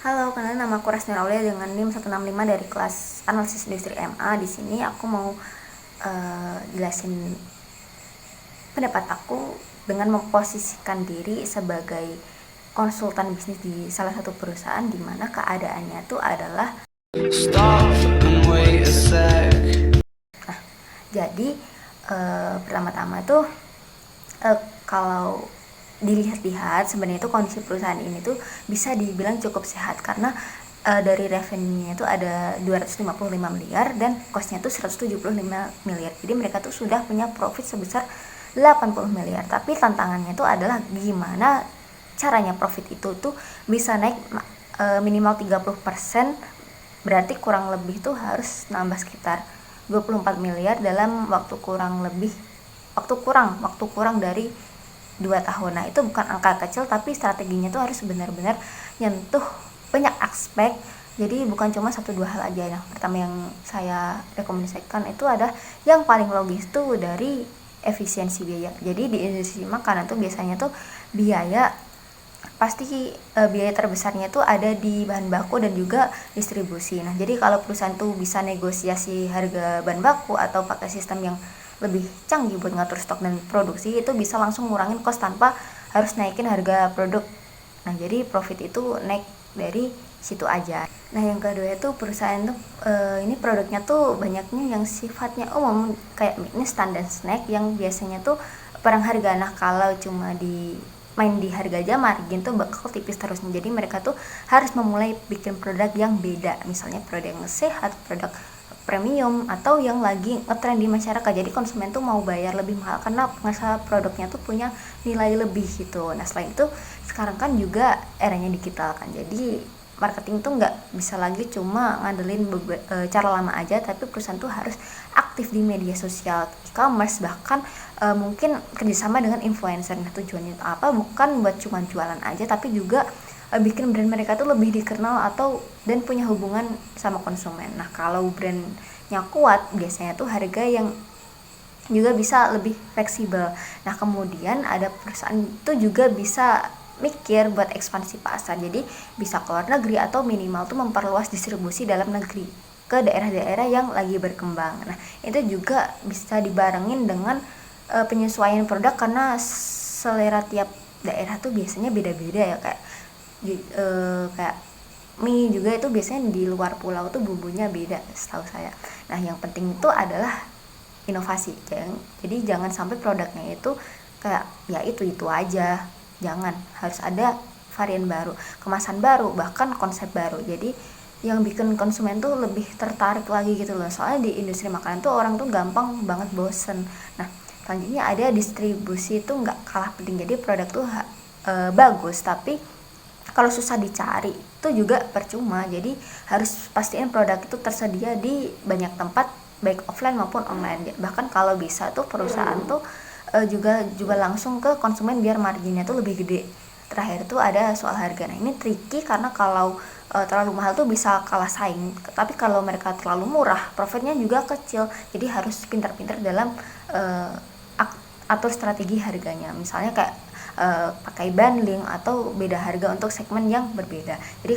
Halo, kenalin nama aku Rasmi Aulia dengan NIM 165 dari kelas Analisis Industri MA. Di sini aku mau jelasin pendapat aku dengan memposisikan diri sebagai konsultan bisnis di salah satu perusahaan di mana keadaannya itu adalah jadi pertama-tama tuh kalau dilihat-lihat sebenarnya itu kondisi perusahaan ini tuh bisa dibilang cukup sehat karena dari revenue-nya itu ada 255 miliar dan cost-nya tuh 175 miliar. Jadi mereka tuh sudah punya profit sebesar 80 miliar. Tapi tantangannya itu adalah gimana caranya profit itu tuh bisa naik minimal 30%, berarti kurang lebih tuh harus nambah sekitar 24 miliar dalam waktu kurang dari 2 tahun. Nah, itu bukan angka kecil, tapi strateginya tuh harus benar-benar nyentuh banyak aspek. Jadi bukan cuma satu dua hal aja. Nah, pertama yang saya rekomendasikan itu ada yang paling logis tuh dari efisiensi biaya. Jadi di industri makanan tuh biasanya tuh biaya pasti biaya terbesarnya tuh ada di bahan baku dan juga distribusi. Nah, jadi kalau perusahaan tuh bisa negosiasi harga bahan baku atau pakai sistem yang lebih canggih buat ngatur stok dan produksi, itu bisa langsung ngurangin cost tanpa harus naikin harga produk. Nah, jadi profit itu naik dari situ aja. Nah, yang kedua itu perusahaan tuh ini produknya tuh banyaknya yang sifatnya umum kayak mie instan dan snack yang biasanya tuh perang harga. Nah, kalau cuma main di harga aja margin tuh bakal tipis terus. Jadi mereka tuh harus memulai bikin produk yang beda, misalnya produk yang sehat, produk premium, atau yang lagi ngetrend di masyarakat. Jadi konsumen tuh mau bayar lebih mahal karena masa produknya tuh punya nilai lebih gitu. Nah, selain itu sekarang kan juga eranya digital kan, jadi marketing tuh nggak bisa lagi cuma ngandelin cara lama aja, tapi perusahaan tuh harus aktif di media sosial, e-commerce, bahkan mungkin kerjasama dengan influencer. Nah, tujuannya itu apa? Bukan buat cuma jualan aja, tapi juga bikin brand mereka tuh lebih dikenal dan punya hubungan sama konsumen. Nah, kalau brandnya kuat biasanya tuh harga yang juga bisa lebih fleksibel. Nah, kemudian ada perusahaan itu juga bisa mikir buat ekspansi pasar, jadi bisa ke luar negeri atau minimal tuh memperluas distribusi dalam negeri ke daerah-daerah yang lagi berkembang. Nah, itu juga bisa dibarengin dengan penyesuaian produk karena selera tiap daerah tuh biasanya beda-beda ya, kayak mie juga itu biasanya di luar pulau tuh bumbunya beda setahu saya. Nah, yang penting itu adalah inovasi. Jadi jangan sampai produknya itu kayak ya itu aja. Jangan, harus ada varian baru, kemasan baru, bahkan konsep baru. Jadi yang bikin konsumen tuh lebih tertarik lagi gitu loh. Soalnya di industri makanan tuh orang tuh gampang banget bosen. Nah, selanjutnya ada distribusi, itu nggak kalah penting. Jadi produk tuh bagus, tapi kalau susah dicari itu juga percuma. Jadi harus pastiin produk itu tersedia di banyak tempat, baik offline maupun online. Bahkan kalau bisa tuh perusahaan tuh juga jual langsung ke konsumen biar marginnya tuh lebih gede. Terakhir tuh ada soal harga. Nah, ini tricky karena kalau terlalu mahal tuh bisa kalah saing, tapi kalau mereka terlalu murah profitnya juga kecil. Jadi harus pintar-pintar dalam atur strategi harganya, misalnya kayak pakai bundling atau beda harga untuk segmen yang berbeda. Jadi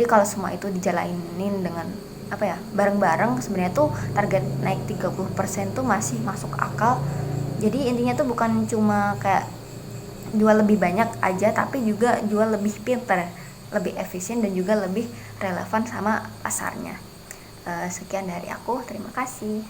kalau semua itu dijalanin dengan bareng-bareng, sebenarnya tuh target naik 30% tuh masih masuk akal. Jadi intinya tuh bukan cuma kayak jual lebih banyak aja, tapi juga jual lebih pintar, lebih efisien, dan juga lebih relevan sama pasarnya. Sekian dari aku, terima kasih.